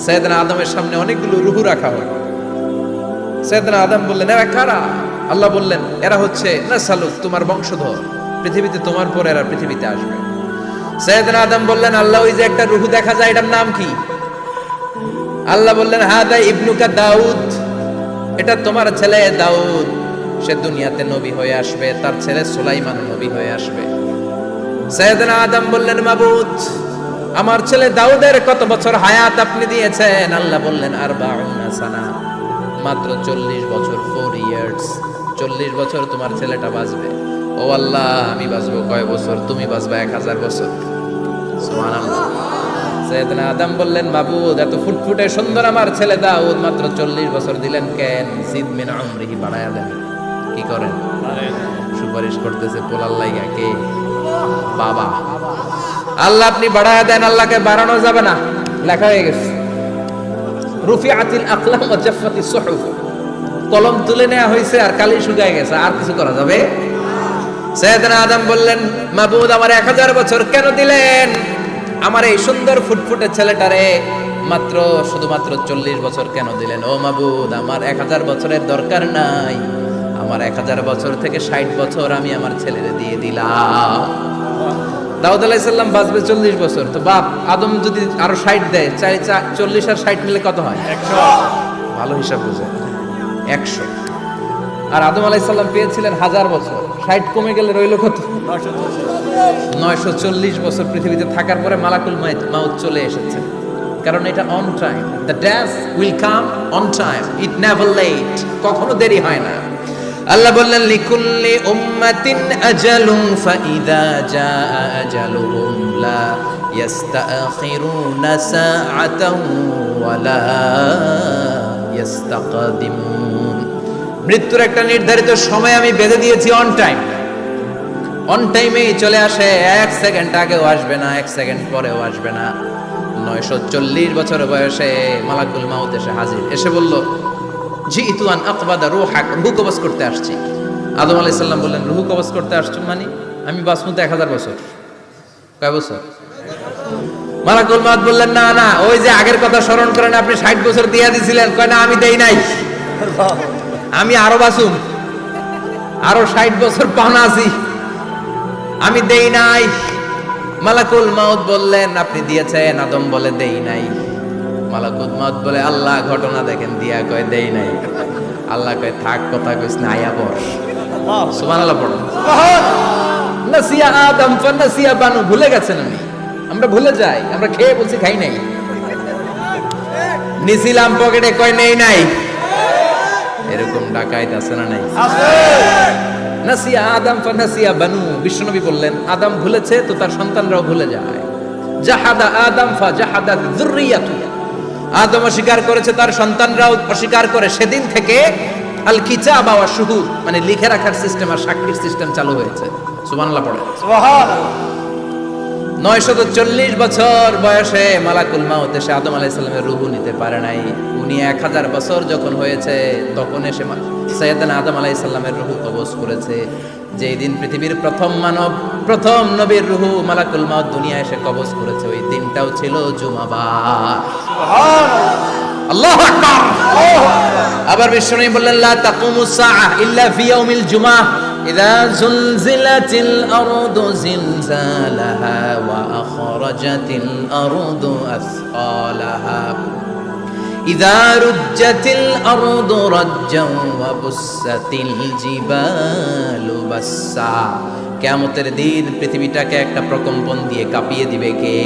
সাইয়েদনা আদমের সামনে অনেকগুলো রূহ রাখা হয়। সাইয়েদনা আদম বললেন, এরা কারা? আল্লাহ বললেন, এরা হচ্ছে নাসালুক, তোমার বংশধর, পৃথিবীতে তোমার পর এরা পৃথিবীতে আসবে। সাইয়েদনা আদম বললেন, আল্লাহ ওই যে একটা রূহ দেখা যায়, এটার নাম কি? আল্লাহ বললেন, হাদা ইবনুকা দাউদ, এটা তোমার ছেলে দাউদ, সে দুনিয়াতে নবী হয়ে আসবে, তার ছেলে সুলাইমান নবী হয়ে আসবে। সাইয়েদনা আদম বললেন, মাবুদ, আমার ছেলে দাউদের কত বছর হায়াত আপনি দিয়েছেন? আল্লাহ বললেন, 40 সানা, মাত্র 40 বছর, 4 ইয়ার্স, 40 বছর তোমার ছেলেটা বাঁচবে। ও আল্লাহ, আমি বাঁচবো কয় বছর? তুমি বাঁচবা 1000 বছর। সুবহানাল্লাহ। সাইয়েদনা আদম বললেন, মাবুদ, এত ফুটফুটে সুন্দর আমার ছেলে দাউদ, মাত্র 40 বছর দিলেন কেন? জিদ মিন আমরিহি, বাড়ায়া দেন। কি করেন? সুপারিশ করতেছে পোলার লাইগা কে? বাবা। আল্লাহ আপনি বাড়ায়া দেন। আল্লাহকে বাড়ানো যাবে না, লেখা হয়ে গেছে। রুফিআতিল আকলাম ওয়া জাফফাতিস সুহুফ, কলম তুলে নেওয়া হয়েছে আর কালি শুকায় গেছে, আর কিছু করা যাবে? সাইয়েদনা আদম বললেন, মাবুদ, আমার 1000 বছর কেন দিলেন? আমার এই সুন্দর ফুটফুটে ছেলেটারে মাত্র শুধুমাত্র 40 বছর কেন দিলেন? ও মাবুদ, আমার 1000 বছরের দরকার নাই, আমার 1000 বছর থেকে 60 বছর আমি আমার ছেলেরে দিয়ে দিলাম। দাউদ আলাইহিস সালাম বাঁচবে 40 বছর, তো বাপ আদম যদি আরো 60 দেয়, 40 আর 60 মিলে কত হয়? 100। ভালো হিসাব বুঝে, 100। আর আদম আলাইহিস সালাম পেয়েছিলেন 1000 বছর, 60 কমে গেলে রইল কত? 940 বছর পৃথিবীতে থাকার পরে মালাকুল মাউত চলে এসেছে। কারণ এটা on time, the death will come on time, it never late, কখনো দেরি হয় না। আল্লাহ বললেন, লিকুল্লি উম্মাতিন আজালুন ফাইদা জাআ আজালুহুম লা ইস্তাখিরুনা সাআতান ওয়া লা ইস্তাকদিমুন। মৃত্যুর একটা নির্ধারিত সময় আমি বেঁধে দিয়েছি, অন টাইম, অন টাইমেই চলে আসে, 1 সেকেন্ড আগেও আসবে না, 1 সেকেন্ড পরেও আসবে না। 940 বছর বয়সে মালাকুল মাউত এসে হাজির, এসে বলল, জিতু আন আকবাদা রূহাক, রূহ কবজ করতে আসছি। আদম আলাইহিস সালাম বললেন, রূহ কবজ করতে আসছো মানে? আমি বাঁচবো তো 1000 বছর। কয় বছর? মালাকুল মাউত বললেন, না না, ওই যে আগের কথা স্মরণ করেন, আপনি 60 বছর দিয়া দিছিলেন। কয় না, আমি দেই নাই, আমি আরো বাঁচুম, আরো 60 বছর পাওনা আছি, আমি দেই নাই। মালাকুল মাউত বললেন, আপনি দিয়েছেন? আদম বলে, দেই নাই। মালাকুল মাউত বলে, আল্লাহ ঘটনা দেখেন, দিয়া কয় দেই নাই। আল্লাহ কয়, থাক, কথা কইস না, আয়া বস। সুবহানাল্লাহ পড়ো। নাসিয়া আদম ফানাসিয়া বানু, ভুলে গেছেন উনি, আমরা ভুলে যাই, আমরা খেয়ে বলছি খাই নাই, নিছিলাম পকেটে, কয় নেই নাই। এরকম ডাকাইত আছে না নাই? নাসিয়া আদম ফানাসিয়া বানু, বিশ্বনবী বললেন, আদম ভুলেছে তো তার সন্তানরাও ভুলে যায়। জাহাদা আদম ফাজাহাদাত যুররিয়াতু, আদম অস্বীকার করেছে, তার সন্তানরাও অস্বীকার করে। সেদিন থেকে আল কিতাবা ওয়া শুহুদ, মানে লিখে রাখার সিস্টেম আর সাক্ষীর সিস্টেম চালু হয়েছে। সুবহানাল্লাহ পড়ে। সুবহানাল্লাহ। 940 বছর বয়সে মালাকুল মাউত এসে আদম আলাইহিস সালামের রূহ নিতে পারে নাই। উনি 1000 বছর যখন হয়েছে তখন এসে সাইয়েদনা আদম আলাইহিস সালামের রূহ কবজ করেছে। যেই দিন পৃথিবীর প্রথম মানব, প্রথম নবীর রূহ মালাকুল মাউত দুনিয়ায় এসে কবজ করেছে, ওই দিনটাও ছিল জুমাবার। সুবহানাল্লাহ, আল্লাহু আকবার। আবার বিশ্বনবী বললেন, লা তাকুমুস সাআহ ইল্লা ফি ইয়াউমিল জুমআহ ইযা যুলজিলাতিল আরদু জিলজালাহা ওয়া আখরাজাতিল আরদু আসকালাহা ইযা রুজ্জাতিল আরদু রাজ্জান ওয়া বুসাতিল জিবালু বাসসা। কিয়ামতের দিন পৃথিবীটাকে একটা প্রকম্পন দিয়ে কাঁপিয়ে দিবে কে?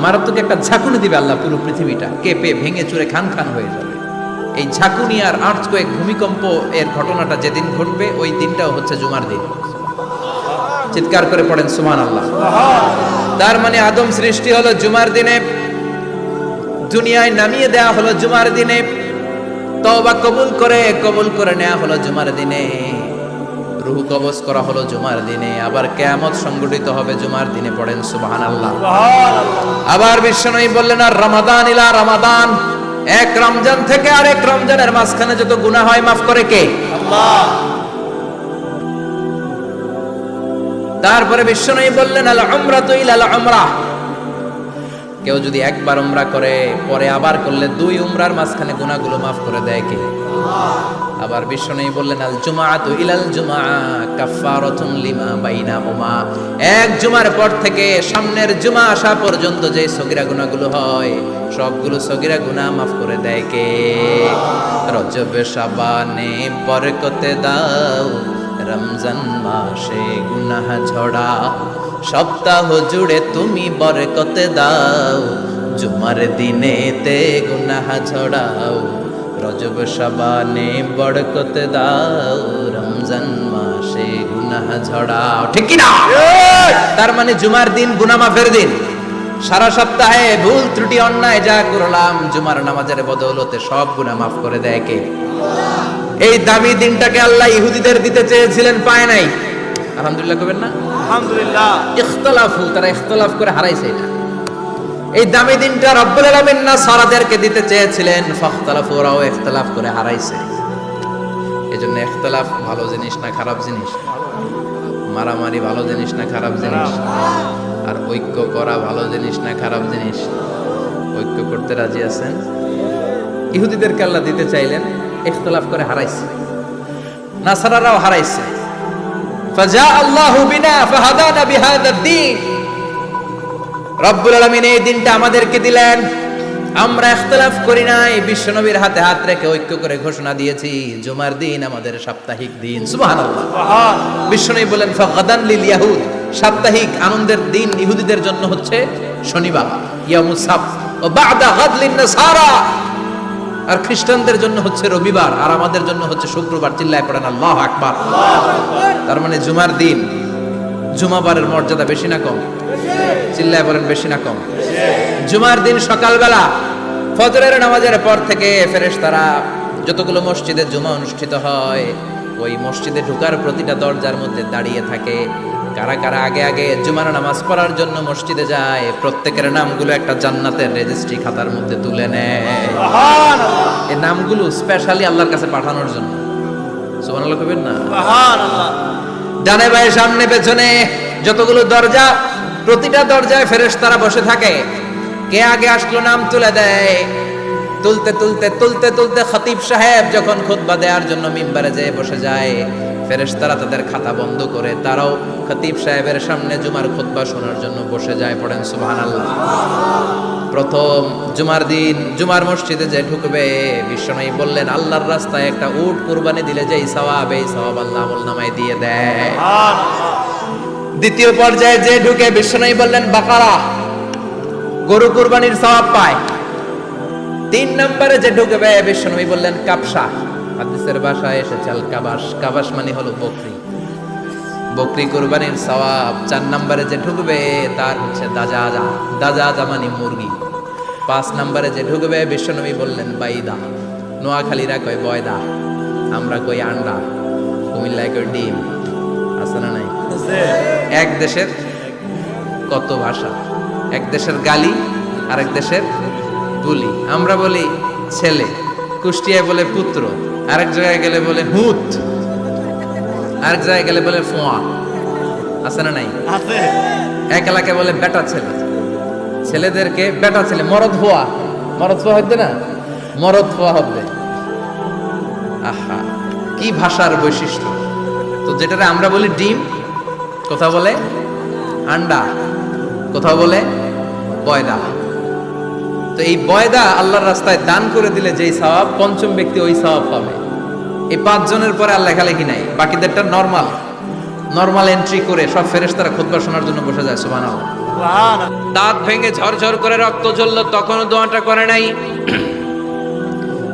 মারাত্মক একটা ঝাঁকুনি দিবে আল্লাহ, পুরো পৃথিবীটা কেঁপে ভেঙে চুরে খান খান হয়ে যাবে। এই ঝাঁকুনি আর আর্থকোয়েক, ভূমিকম্প এর ঘটনাটা যেদিন ঘটবে ওই দিনটাও হচ্ছে জুমার দিন। চিৎকার করে পড়েন সুবহানাল্লাহ। তার মানে আদম সৃষ্টি হলো জুমার দিনে, দুনিয়ায় নামিয়ে দেয়া হলো জুমার দিনে, তওবা কবুল করে নেওয়া হলো জুমার দিনে, রূহ কবজ করা হলো জুমার দিনে, আবার কিয়ামত সংগঠিত হবে জুমার দিনে। পড়েন সুবহানাল্লাহ। আবার বিশ্বনবী বললেন, আর রমাদান ইলা রমাদান, এক রমজান থেকে আরেক রমজানের মাঝখানে যত গুনাহ হয় মাফ করে কে? আল্লাহ। তারপরে বিশ্বনবী বললেন, আল উমরাতু ইলাল উমরাহ, কেউ যদি একবার উমরা করে পরে আবার করলে 2 উমরার মাঝখানে গুনাহগুলো মাফ করে দেয় কে? আবার বিশ্বনবী বললেন আল জুমআতু ইলাল জুমআ কাফফারাতুন লিমা বাইনাহুমা, এক জুমার পর থেকে সামনের জুমা আসা পর্যন্ত যে সগীরা গুনাহগুলো হয় সবগুলো সগীরা গুনাহ মাফ করে দেয় কে? রজব শাবানে বরকতে দাও, রমজান মাসে গুনাহ ঝড়াও, সপ্তাহ জুড়ে তুমি বরকতে দাও, জুমার দিনেতে গুনাহ ঝড়াও, রজব শাবানে বরকতে দাও, রমজান মাসে গুনাহ ঝড়াও। ঠিক কি না? তার মানে জুমার দিন গুনাহ মাফের দিন। সারা সপ্তাহে ভুল ত্রুটি অন্যায় যা করলাম জুমার নামাজের বদৌলতে সব গুনাহ মাফ করে দেয় কে? এই দামি দিনটাকে আল্লাহ ইহুদিদের দিতে চেয়েছিলেন, পায় নাই। আলহামদুলিল্লাহ কবেন না? আলহামদুলিল্লাহ। ইখতিলাফু, তারা ইখতিলাফ করে হারাইছে এটা। এই দামি দিনটা রব্বুল আলামিন নাসারাদেরকে দিতে চেয়েছিলেন, ফাখতালাফু, ওরাও ইখতিলাফ করে হারাইছে। এজন্য ইখতিলাফ ভালো জিনিস না খারাপ জিনিস? মারামারি ভালো জিনিস না খারাপ জিনিস? আর ঐক্য করা ভালো জিনিস না খারাপ জিনিস? ঐক্য করতে রাজি আছেন? ইহুদিদেরকে আল্লাহ দিতে চাইলেন, ইখতিলাফ করে হারাইছে। নাসারারাও হারাইছে। ফাজা আল্লাহু বিনা ফাহাদানা বিহাদাদ দ্বীন, রব্বুল আলামিন এই দিনটা আমাদেরকে দিলেন, আমরা ইখতিলাফ করি নাই, বিশ্বনবীর হাতে হাত রেখে ঐক্য করে ঘোষণা দিয়েছি জুমার দিন আমাদের সাপ্তাহিক দিন। সুবহানাল্লাহ। বিশ্বনবী বলেন ফাগাদান লিল ইয়াহুদ, সাপ্তাহিক আনন্দের দিন ইহুদিদের জন্য হচ্ছে শনিবার, ইয়ামুস সাbt, ও বা'দা গাদ লিন নাসারা, আর খ্রিস্টানদের জন্য হচ্ছে রবিবার, আর আমাদের জন্য হচ্ছে শুক্রবার। চিল্লায় পড়েন আল্লাহু আকবার। তার মানে জুমার দিন, জুমাবারের মর্যাদা বেশি না কম? চিল্লায় বলেন বেশি না কম? জুমার দিন সকালবেলা ফজরের নামাজের পর থেকে ফেরেশতারা যতগুলো মসজিদে জুমা অনুষ্ঠিত হয় ওই মসজিদে ঢোকার প্রতিটা দরজার মধ্যে দাঁড়িয়ে থাকে। কারা কারা আগে আগে জুমার নামাজ পড়ার জন্য মসজিদে যায়, প্রত্যেকের নামগুলো একটা জান্নাতের রেজিস্ট্রি খাতার মধ্যে তুলে নেয়। এই নামগুলো স্পেশালি আল্লাহর কাছে পাঠানোর জন্য। সুবহানাল্লাহ কইবেন না? সুবহানাল্লাহ। ডানে বায়ে সামনে পেছনে যতগুলো দরজা, প্রতিটা দরজায় ফেরেশতারা বসে থাকে। কে আগে আসলো নাম তুলে দেয়। তুলতে তুলতে তুলতে তুলতে খতিব সাহেব যখন খুতবা দেওয়ার জন্য মিম্বারে যেয়ে বসে যায়, ফেরেশতারা তাদের খাতা বন্ধ করে তারাও খতিব সাহেবের সামনে জুমার খুতবা শোনার জন্য বসে যায়। পড়েন সুবহানাল্লাহ। প্রথম জুমার দিন জুমার মসজিদে যে ঢুকবে, বিশ্বনবী বললেন আল্লাহর রাস্তায় একটা উট কুরবানি দিলে যেই সওয়াব, এই সওয়াব আল্লাহ আমলনামায় দিয়ে দেয়। দ্বিতীয় পর্যায়ে যে ঢুকে, বিশ্বনবী বললেন বাকারা, গরু কুরবানির সওয়াব পায়। 3 নম্বরে যে ঢুকবে, বিশ্বনবী বললেন কাবসা, হাদিসের ভাষায় এসেছে আল কাবাস, কাবাস মানে হলো বকরি, বকরি কুরবানির সওয়াব। 4 নম্বরে যে ঢুকবে তার হচ্ছে দাজাজা, দাজাজা মানে মুরগি। 5 নম্বরে যে ঢুকবে, বিশ্বনবী বললেন বাইদা, নোয়াখালীরা কয় বয়দা, আমরা কই আন্ডা, কুমিল্লায় কই ডিম। আছে না নাই? এক দেশের কত ভাষা, এক দেশের গালি আর এক দেশের বুলি। আমরা বলি ছেলে, কুষ্টিয়ায় বলে পুত্র, আরেক জায়গায় গেলে বলে হুত, আরেক জায়গায় গেলে বলে ফোয়া। আছে না নাই? আছে। এক এলাকায় বলে বেটা ছেলে, ছেলেদেরকে বেটা ছেলে। মরদ হওয়া, মরদ হওয়া হইতে না, মরদ হওয়া হবে। আহা, কি ভাষার বৈশিষ্ট্য! তো যেটারে আমরা বলি ডিম, কোথাও বলে আন্ডা, কোথাও বলে বয়দা। তো এই বয়দা আল্লাহর রাস্তায় দান করে দিলে যেই সওয়াব, পঞ্চম ব্যক্তি ওই সওয়াব পাবে। এই 5 জনের পরে আর লেখালেখি নাই, বাকিদেরটা নরমাল এন্ট্রি করে সব ফেরেশতারা খুতবা শোনার জন্য বসে যায়। সুবহানাল্লাহ। দাঁত ভেঙে ঝরঝর করে রক্ত ঝরল, তখনও দোয়াটা করে নাই।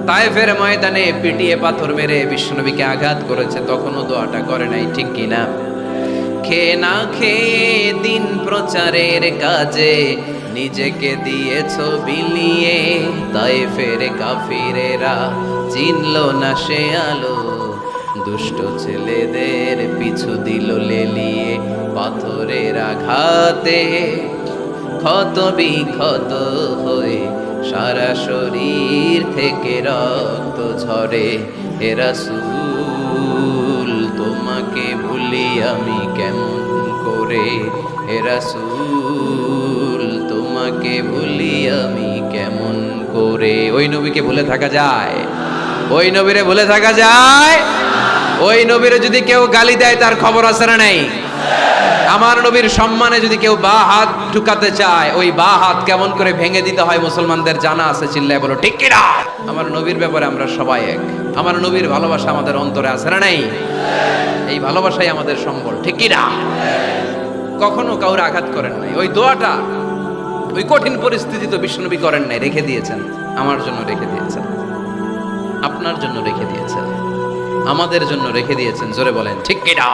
তায়েফের ময়দানে পিটিয়ে পাথর মেরে বিশ্বনবীকে আঘাত করেছে, তখনও দোয়াটা করে নাই। ঠিক কিনা? খেয়ে না খেয়ে দিন প্রচারের কাজে নিজেকে দিয়েছো বিলিয়ে, তায়েফের কাফিরেরা চিনলো না সে আলো, দুষ্ট ছেলেদের পিছু দিল লেলিয়ে, পাথরের আঘাতে ক্ষত বিক্ষত হয়ে সারা শরীর থেকে রক্ত ঝরে। হে রাসূল তোমাকে ভুলি আমি কেমন করে, হে রাসূল তোমাকে ভুলি আমি কেমন করে। ওই নবীকে ভুলে থাকা যায়? ওই নবীরে ভুলে থাকা যায়? ওই নবীরে যদি কেউ গালি দেয় তার খবর আছে না নাই? আমার নবীর সম্মানে যদি কেউ বা হাত ঢুকাতে চায়, ওই বা হাত কেমন করে ভেঙে দিতে হয় মুসলমানদের জানা আছে। চিল্লায় বলো ঠিক কিনা? আমার নবীর ব্যাপারে আমরা সবাই এক। আমার নবীর ভালোবাসা আমাদের অন্তরে আছে না নাই? এই ভালোবাসাই আমাদের সম্বল, ঠিক কিনা? কখনো কাউরে আঘাত করেন নাই। ওই দোয়াটা ওই কঠিন পরিস্থিতি তো বিশ্বনবী করেন নাই, রেখে দিয়েছেন। আমার জন্য রেখে দিয়েছেন, আপনার জন্য রেখে দিয়েছেন, আমাদের জন্য রেখে দিয়েছেন। জোরে বলেন ঠিক কিনা?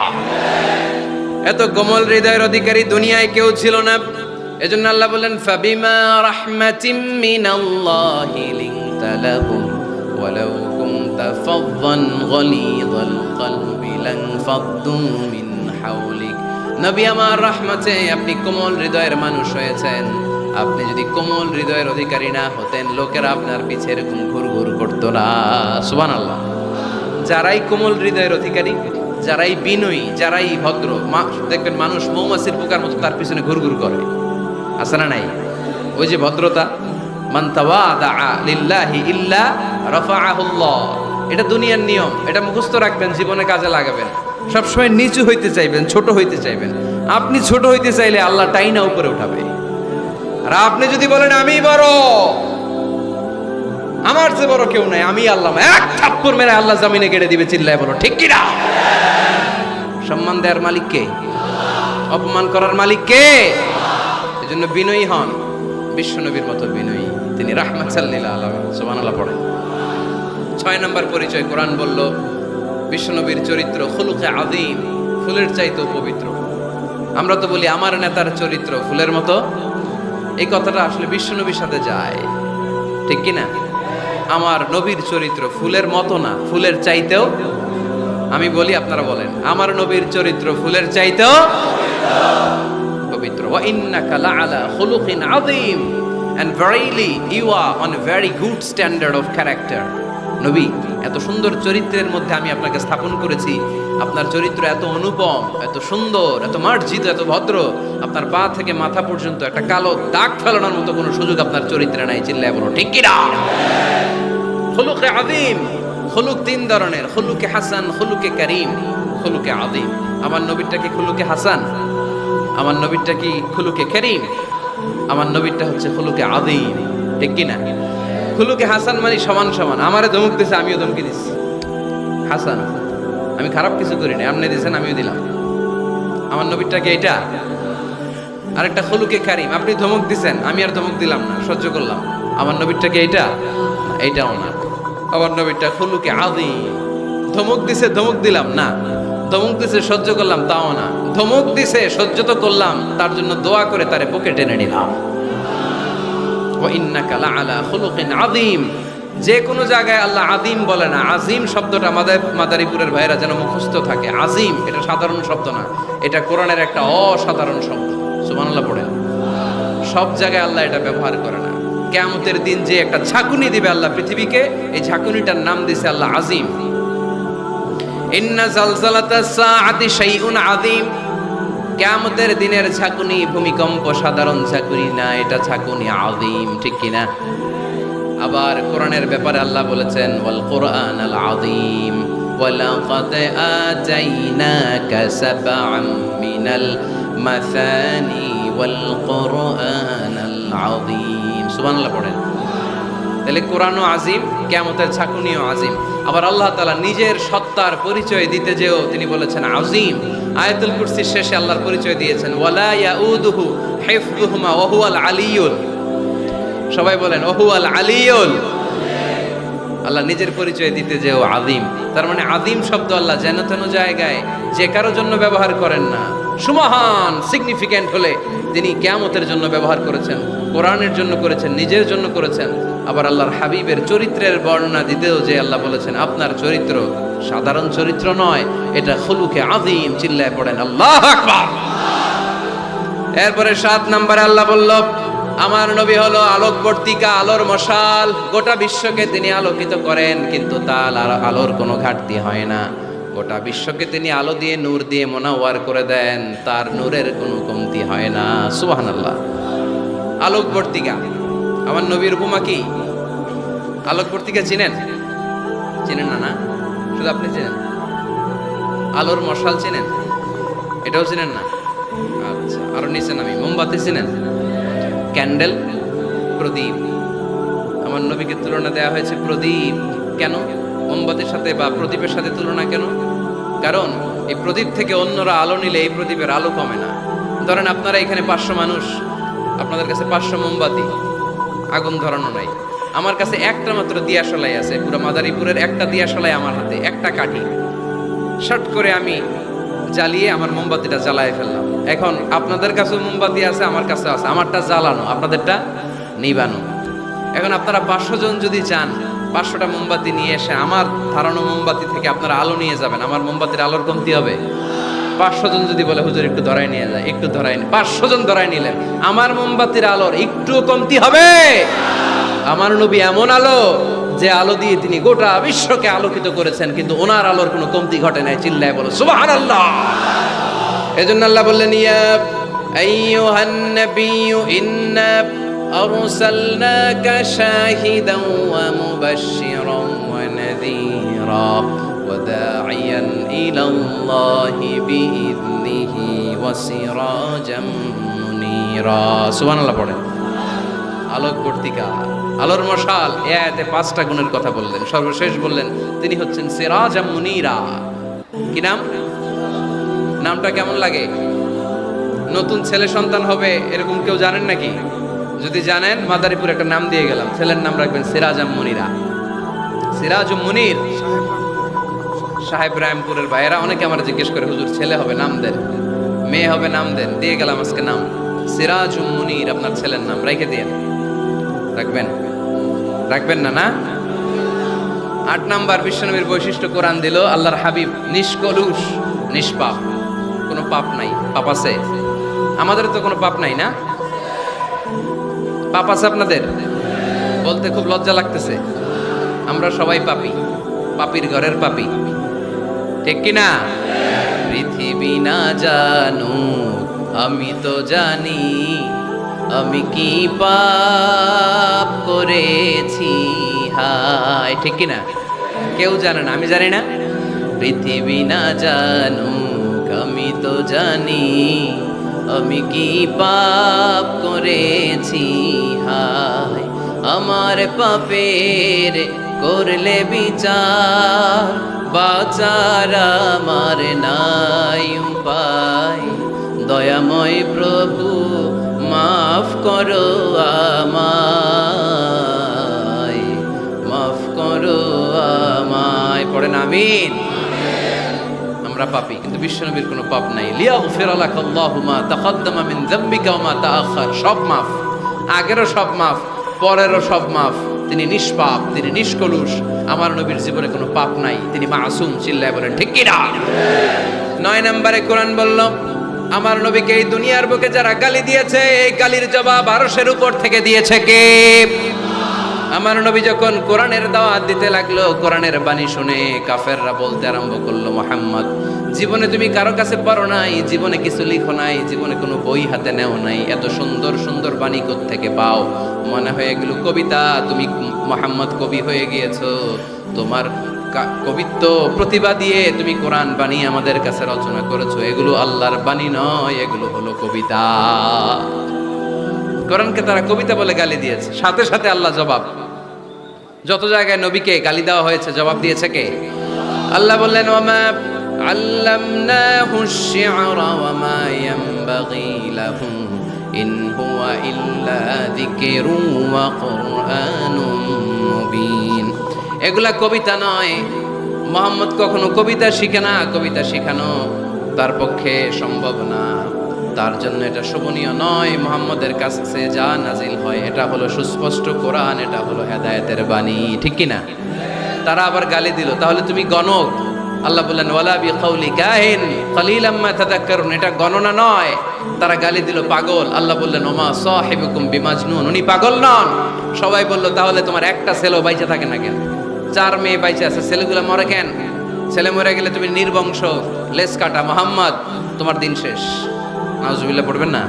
এত কোমল হৃদয়ের অধিকারী দুনিয়ায় কেউ ছিল না। এজন্য আল্লাহ বলেন, ফাবিমা রাহমাতিম মিনাল্লাহি লিনতা লাহুম ওয়ালাউ কুনতা ফাযযান গালিযাল কলবি লানফাদ্দু মিন হাওলিক। নবী আমার, রহমতে আপনি কোমল হৃদয়ের মানুষ হয়েছেন। আপনি যদি কোমল হৃদয়ের অধিকারী না হতেন, লোকেরা আপনার পিছে এরকম ঘুরঘুর করতো না। সুবহানাল্লাহ। যারাই কোমল হৃদয়ের অধিকারী, যারাই বিনয়ী, যারাই ভদ্র, দেখবেন মানুষ মৌমাছির পোকার মতো তার পিছনে ঘুরঘুর করে, আছে না নাই? ওই যে ভদ্রতা, মান তাওয়াদা লিল্লাহি ইল্লা রাফাআহুল্লাহ, এটা দুনিয়ার নিয়ম। এটা মুখস্থ রাখবেন, জীবনে কাজে লাগাবেন। সবসময় নিচু হইতে চাইবেন, ছোট হইতে চাইবেন। আপনি ছোট হইতে চাইলে আল্লাহ টাইনা উপরে উঠাবে। আর আপনি যদি বলেন আমি বড়, আমার চেয়ে বড় কেউ নাই, আমি আল্লাহ, এক থাপ্পড় মেরে আল্লাহ জমিনে কেটে দিবে। চিল্লায় বলো ঠিক কিনা? সম্মান দেওয়ার মালিক কে? অপমান করার মালিক কে? এজন্য বিনয়ী হন, বিশ্বনবীর মতো বিনয়ী। তিনি রাহমাতাল লিল আলামিন। সুবহানাল্লাহ পড়েন। 6 নম্বর পরিচয় কোরআন বলল, বিশ্বনবীর চরিত্র খুলুকে আযীম, ফুলের চাইতেও পবিত্র। আমরা তো বলি আমার নেতার চরিত্র ফুলের মতো। এই কথাটা আসলে বিশ্বনবীর সাথে যায়, ঠিক কি না? আমার নবীর চরিত্র ফুলের মতো না, ফুলের চাইতেও। আমি বলি, আপনারা বলেন, আমার নবীর চরিত্র ফুলের চাইতেও পবিত্র। ওয়া ইন্নাকা লাআলা খুলুকিন আযীম, and verily you are on a very good standard of character. নবী, এত সুন্দর চরিত্রের মধ্যে আমি আপনাকে স্থাপন করেছি। আপনার চরিত্র এত অনুপম, এত সুন্দর, এত মার্জিত, এত ভদ্র, আপনার পা থেকে মাথা পর্যন্ত একটা কালো দাগ ফেলানোর মতো কোনো সুযোগ আপনার চরিত্রে নাই। চিল্লায় বলো ঠিক কি না? খুলুকে আযীম। খুলুক 3 ধরনের, খুলুকে হাসান, খুলুকে কারীম, খুলুকে আযীম। আমার নবীরটা কি খুলুকে হাসান? আমার নবীরটা কি খুলুকে কারীম? আমার নবীরটা হচ্ছে খুলুকে আযীম, ঠিক কি না? খুলুকে হাসান মানে সমান সমান। আমারে ধমক দিছে, আমিও ধমকি দিছি। হাসান, আমি খারাপ কিছু করি না, আপনি দিয়েছেন আমিও দিলাম। আমার নবীরটা কি এটা? আরেকটা খুলুকে কারীম, আপনি ধমক দিছেন, আমি আর ধমক দিলাম না, সহ্য করলাম। আমার নবীরটা কি এটা? এইটাও না। আমার নবীরটা খুলুকে আযীম। ধমক দিছে, ধমক দিলাম না। ধমক দিছে, সহ্য করলাম, তাও না। ধমক দিছে, সহ্য তো করলাম, তার জন্য দোয়া করে তারে বুকে টেনে নিলাম। ওয়া ইন্নাকা লাআলা খুলুকিন আযীম। যে কোনো জায়গায় আল্লাহ আযীম বলে না। আযীম শব্দটা আমাদের মাদারীপুরের ভাইরা যেন মুখস্থ থাকে। আযীম এটা সাধারণ শব্দ না, এটা কোরআনের একটা অসাধারণ শব্দ। সুবহানাল্লাহ পড়েন। সব জায়গায় আল্লাহ এটা ব্যবহার করে না। কিয়ামতের দিন যে একটা ঝাঁকুনি দিবে আল্লাহ পৃথিবীকে, এই ঝাঁকুনিটার নাম দিয়েছে আল্লাহ আযীম। ইন্না জালজালাতাস সাআতি শাইউন আযীম। কিয়ামতের দিনের ঝাঁকুনি ভূমিকম্প সাধারণ ঝাঁকুনি না, এটা ঝাঁকুনি আযীম, ঠিক কি না? আবার কোরআনের ব্যাপারে আল্লাহ বলেছেন, ওয়াল কুরআনাল আযীম ওয়ালাকাদ আতাইনাকা সাবআম মিনাল মাসানি ওয়াল কুরআনাল আযীম। সুবহানাল্লাহ পড়েন। তাহলে কোরআনও আযীম, কিয়ামতের ঝাঁকুনিও আযীম। আবার আল্লাহ তাআলা নিজের সত্তার পরিচয় দিতে যেও তিনি বলেছেন আযীম। আয়াতুল কুরসির শেষে আল্লাহর পরিচয় দিয়েছেন, ওয়ালা ইয়াউদুহু হিফযুহুমা ওয়া হুয়াল আলিয়্যুল। সবাই বলেন ওয়া হুয়াল আলিয়্যুল। আল্লাহ নিজের পরিচয় দিতে যেও আযীম। তার মানে আযীম শব্দ আল্লাহ যেন তেন জায়গায় যে কারো জন্য ব্যবহার করেন না। সুমহান সিগনিফিক্যান্ট হলে তিনি কিয়ামতের জন্য ব্যবহার করেছেন, কোরআনের জন্য করেছেন, নিজের জন্য করেছেন। আবার আল্লাহর হাবিবের চরিত্রের বর্ণনা দিতেও যে আল্লাহ বলেছেন আপনার চরিত্র সাধারণ চরিত্র নয়, এটা খুলুকে আযীম। চিল্লায় পড়েন আল্লাহু আকবার। এরপরে 7 নম্বরে আল্লাহ বলল, আমার নবী হলো আলোকবর্তিকা, আলোর মশাল। গোটা বিশ্বকে তিনি আলোকিত করেন, কিন্তু তার আলোর কোনো ঘাটতি হয় না। গোটা বিশ্বকে তিনি আলো দিয়ে, নূর দিয়ে মোনাওয়ার করে দেন, তার নূরের কোনো কমতি হয় না। সুবহানাল্লাহ। আলোকবর্তিকা, আমার নবীর উপমা কি? আলোকবর্তিকা চিনেন? চিনেন না? না, শুধু আপনি চিনেন। আলোর মশাল চিনেন? এটাও চিনেন না? আচ্ছা, আরো নিচে নামি। মোমবাতি চিনেন? ক্যান্ডেল, প্রদীপ। আমার নবীকে তুলনা দেওয়া হয়েছে প্রদীপ। কেন মোমবাতির সাথে বা প্রদীপের সাথে তুলনা কেন? কারণ এই প্রদীপ থেকে অন্যরা আলো নিলে এই প্রদীপের আলো কমে না। ধরেন আপনারা এখানে 500 মানুষ, আপনাদের কাছে 500 মোমবাতি, আগুন ধরানো নাই। আমার কাছে একটা মাত্র দিয়াশলাই আছে, পুরো মাদারীপুরের একটা দিয়াশলাই আমার হাতে, একটা কাঠি। শর্ট করে আমি জ্বালিয়ে আমার মোমবাতিটা জ্বালায় ফেললাম। এখন আপনাদের কাছেও মোমবাতি আছে, আমার কাছে আছে, আমারটা জ্বালানো, আপনাদেরটা নিবানো। এখন আপনারা 500 জন যদি চান, 500টা মোমবাতি নিয়ে এসে আমার ধারানো মোমবাতি থেকে আপনারা আলো নিয়ে যাবেন, আমার মোমবাতির আলোর কমতি হবে? 500 জন যদি বলে হুজুর একটু ধরাই নিয়ে যায়, একটু ধরাই, 500 জন ধরাই নিলেন, আমার মোমবাতির আলোর একটু কমতি হবে? আমার নবী এমন আলো, যে আলো দিয়ে তিনি গোটা বিশ্বকে আলোকিত করেছেন, কিন্তু ওনার আলোর কোনো কমতি ঘটে নাই। চিল্লায় বলো সুবহানাল্লাহ। এজন্য আল্লাহ বললেন, ইয়া আইয়ুহান নাবিয়্যু ইন্না আরসালনাকা শাহিদান ওয়া মুবাশশিরান ওয়া নাযীরা ওয়া দাঈয়ান ইলাল্লাহি বিইذনিহি ওয়া সিরাজাম মুনীরা। সুবহানাল্লাহ পড়েন। আলোকবর্তিকা, আলোর মশাল, এ আয়াতে 5টা গুণের কথা বললেন। সর্বশেষ বললেন তিনি হচ্ছেন সিরাজাম মুনীরা। কি নাম? নামটা কেমন লাগে? নতুন ছেলে সন্তান হবে এরকম কেউ জানেন নাকি? যদি জানেন, মাদারীপুর একটা নাম দিয়ে গেলাম, ছেলের নাম রাখবেন সিরাজাম মুনীরা। সিরাজুম মুনীর। সাহেব রায়মপুরের ভাইয়েরা অনেকে আমার জিজ্ঞেস করে, হুজুর ছেলে হবে নাম দেন, মেয়ে হবে নাম দেন। দিয়ে গেলাম আজকে নাম, সিরাজুম মুনীর আপনার ছেলের নাম রেখে দিন। রাখবেন? রাখবেন না? না। 8 নাম্বার বিশ্বনবীর বৈশিষ্ট্য কোরআন দিল, আল্লাহর হাবিব নিষ্কলুষ, নিষ্পাপ, কোনো পাপ নাই। পাপ আছে? আমাদের তো কোনো পাপ নাই, না? পাপ আছে আপনাদের? বলতে খুব লজ্জা লাগতেছে। আমরা সবাই পাপী, পাপীর ঘরের পাপী, ঠিক কি না? পৃথিবী না জানু আমি তো জানি, আমি কি পাপ করেছি হায়, ঠিক কি না? কেউ জানে না, আমি জানি না। পৃথিবী না জানুক আমি তো জানি, আমি কি পাপ করেছি হায়। আমার পাপের করলে বিচার, বাঁচার আমার নাই উপায়। দয়াময় প্রভু মাফ করো আমায়, মাফ করো আমায়। পড়েন আমিন। আমরা পাপী, কিন্তু বিশ্বনবীর কোনো পাপ নাই। লিয়াগফির লাকাল্লাহু মা তাকদ্দামা মিন যামবিকা ওয়া মা তাআখার। সব মাফ, আগেরও সব মাফ, পরেরও সব মাফ। তিনি নিষ্পাপ, তিনি নিষ্কলুষ। আমার নবীর জীবনে কোনো পাপ নাই, তিনি মাসুম। চিল্লায় বলেন ঠিক কি না? 9 নম্বরে কোরআন বলল, আমার নবীকে এই দুনিয়ার বুকে যারা গালি দিয়েছে, এই গালির জবাব আরশের উপর থেকে দিয়েছে কে? আমার নবী যখন কোরআনের দাওয়াত দিতে লাগলো, কোরআনের বাণী শুনে কাফেররা বলতে আরম্ভ করলো, মুহাম্মদ জীবনে তুমি কারো কাছে পড়ো নাই, জীবনে কিছু লিখো নাই, জীবনে কোনো বই হাতে নেও নাই, এত সুন্দর সুন্দর বাণী থেকে পাও? মনে হয় এগুলো কবিতা। তুমি মুহাম্মদ কবি হয়ে গিয়েছো, তোমার কবিত্ব প্রতিভা দিয়ে তুমি কোরআন বাণী আমাদের কাছে রচনা করেছো। এগুলো আল্লাহর বাণী নয়, এগুলো হলো কবিতা। কোরআনকে তারা কবিতা বলে গালি দিয়েছে। সাথে সাথে আল্লাহ জবাব। যত জায়গায় নবীকে গালি দেওয়া হয়েছে, জবাব দিয়েছে কে? আল্লাহ বললেন, ওয়ামা আল্লামনাহু আশ-শি'রা ওয়ামা ইয়ানবাগী লাহু ইন হুয়া ইল্লা যিকরুন ওয়া কুরআনুম মুবিন। এগুলা কবিতা নয়। মুহাম্মদ কখনো কবিতা শিখে না, কবিতা শেখানো তার পক্ষে সম্ভব না, তার জন্য এটা শোভনীয় নয়। মুহাম্মদের কাছে যা নাজিল হয় এটা হলো সুস্পষ্ট কোরআন, এটা হলো হেদায়েতের বাণী, ঠিক কি না? তারা আবার গালি দিল, তাহলে তুমি গণক। আল্লাহ বললেন, ওয়ালা বিকাউলি কাহিন কালিলাম মা তাযাক্কারুন। এটা গণনা নয়। তারা গালি দিল পাগল। আল্লাহ বললেন, ওমা সাহিবুকুম বিমাজনুন, উনি পাগল নন। সবাই বলল, তাহলে তোমার একটা ছেলেও বাইচে থাকে না কেন? 4 মেয়ে বাইচে আছে, ছেলেগুলো মরে কেন? ছেলে মরে গেলে তুমি নির্বংশ, লেস কাটা। মুহাম্মদ তোমার দিন শেষ। নাউজুবিল্লাহ পড়বেন না?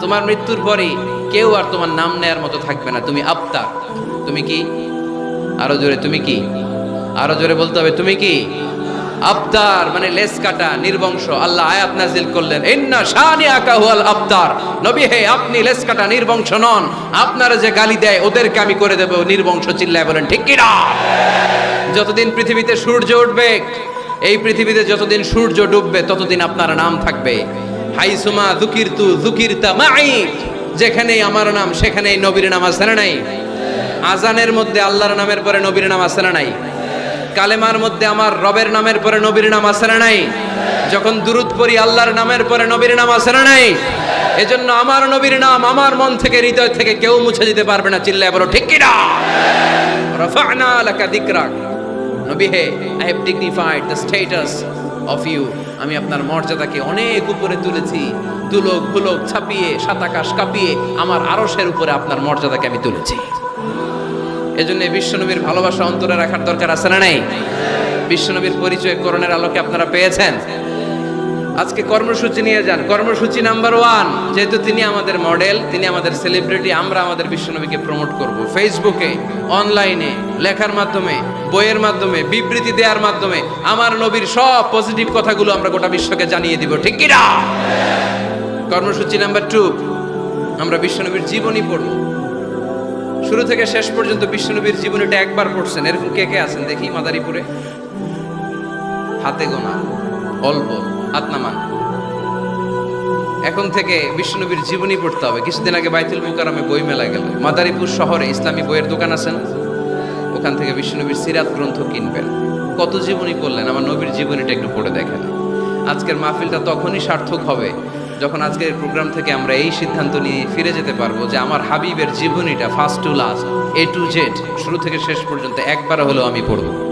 তোমার মৃত্যুর পরই কেউ আর তোমার নাম নেয়ার মতো থাকবে না। তুমি আবতার। তুমি কি? আরো জোরে, তুমি কি? আরো জোরে বলতে হবে, তুমি কি? আবতার মানে লেস কাটা, নির্বংশ। আল্লাহ আয়াত নাজিল করলেন, ইন্না শানিআকা হুয়াল আবতার। নবী হে, আপনি লেস কাটা, নির্বংশ নন। আপনারা যে গালি দেয় ওদেরকে আমি করে দেব নির্বংশ। চিল্লায় বলেন ঠিক কি না? যতদিন পৃথিবীতে সূর্য উঠবে, এই পৃথিবীতে যতদিন সূর্য ডুববে ততদিন আপনার নাম থাকবে। হাইসুমা যুকিরতু যুকিরতা মাই। যেখানেই আমার নাম সেখানেই নবীর নাম আছে না নাই? আজানের মধ্যে আল্লাহর নামের পরে নবীর নাম আছে না নাই? কালেমার মধ্যে আমার রবের নামের পরে নবীর নাম আছে না নাই? যখন দুরূদ পড়ি আল্লাহর নামের পরে নবীর নাম আছে না নাই? এজন্য আমার নবীর নাম আমার মন থেকে, হৃদয় থেকে কেউ মুছে দিতে পারবে না। চিল্লায় বলো ঠিক কি না? রাফা'না লাকা যিকরাক। নবী হে, I have dignified the status of you. আমি আপনার মর্যাদাকে অনেক উপরে তুলেছি। দুলোক ভুলোক ছাপিয়ে, সাতাকাশ কাঁপিয়ে আমার আরশের উপরে আপনার মর্যাদাকে আমি তুলেছি। এজন্য বিশ্বনবীর ভালোবাসা অন্তরে রাখার দরকার আছে না নাই? বিশ্বনবীর পরিচয় করণের আলোকে আপনারা পেয়েছেন। আজকে কর্মসূচি নিয়ে যান। কর্মসূচি নাম্বার 1, যেহেতু তিনি আমাদের মডেল, তিনি আমাদের সেলিব্রিটি, আমরা আমাদের বিশ্বনবীকে প্রমোট করব ফেসবুকে, অনলাইনে, লেখার মাধ্যমে, বইয়ের মাধ্যমে, বিবৃতি দেওয়ার মাধ্যমে। আমার নবীর সব পজিটিভ কথাগুলো আমরা গোটা বিশ্বকে জানিয়ে দিব, ঠিক কি না? কর্মসূচি নাম্বার 2, আমরা বিশ্বনবীর জীবনী পড়ব। শুরু থেকে শেষ পর্যন্ত বিশ্বনবীর জীবনীটা একবার পড়ছেন এরকম কে কে আছেন দেখি মাদারীপুরে? হাতে গোনা, অল্প। হাত নামান। এখন থেকে বিশ্বনবীর জীবনী পড়তে হবে। কিছুদিন আগে বাইতুল মুকাররমে বই মেলা গেল। মাদারীপুর শহরে ইসলামী বইয়ের দোকান আছে না? ওখান থেকে বিশ্বনবীর সিরাত গ্রন্থ কিনবেন। কত জীবনী পড়লেন, আমার নবীর জীবনীটা একটু পড়ে দেখেন। আজকের মাহফিলটা তখনই সার্থক হবে যখন আজকের প্রোগ্রাম থেকে আমরা এই সিদ্ধান্ত নিয়ে ফিরে যেতে পারবো যে আমার হাবিবের জীবনীটা first to last, A to Z, শুরু থেকে শেষ পর্যন্ত একবার হলেও আমি পড়ব।